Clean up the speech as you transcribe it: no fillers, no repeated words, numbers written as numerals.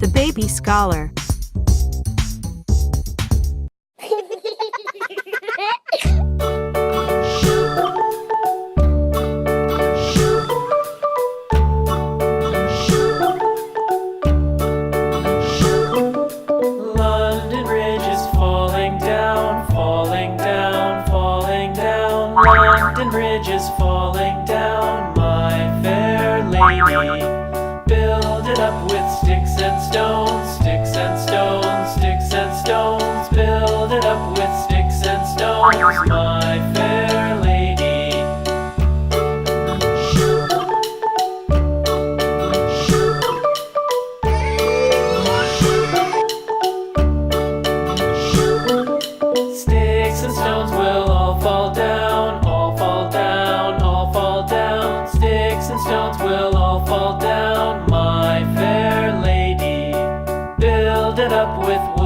The baby scholar. London Bridge is falling down, falling down, falling down. London Bridge is falling down, my fair lady. Build it up with sticks and stones, sticks and stones, sticks and stones. Build it up with sticks and stones, my fair lady. Sticks and stones will all fall down, all fall down, all fall down. Sticks and stones will all fall down, my fair lady. Build it up with wood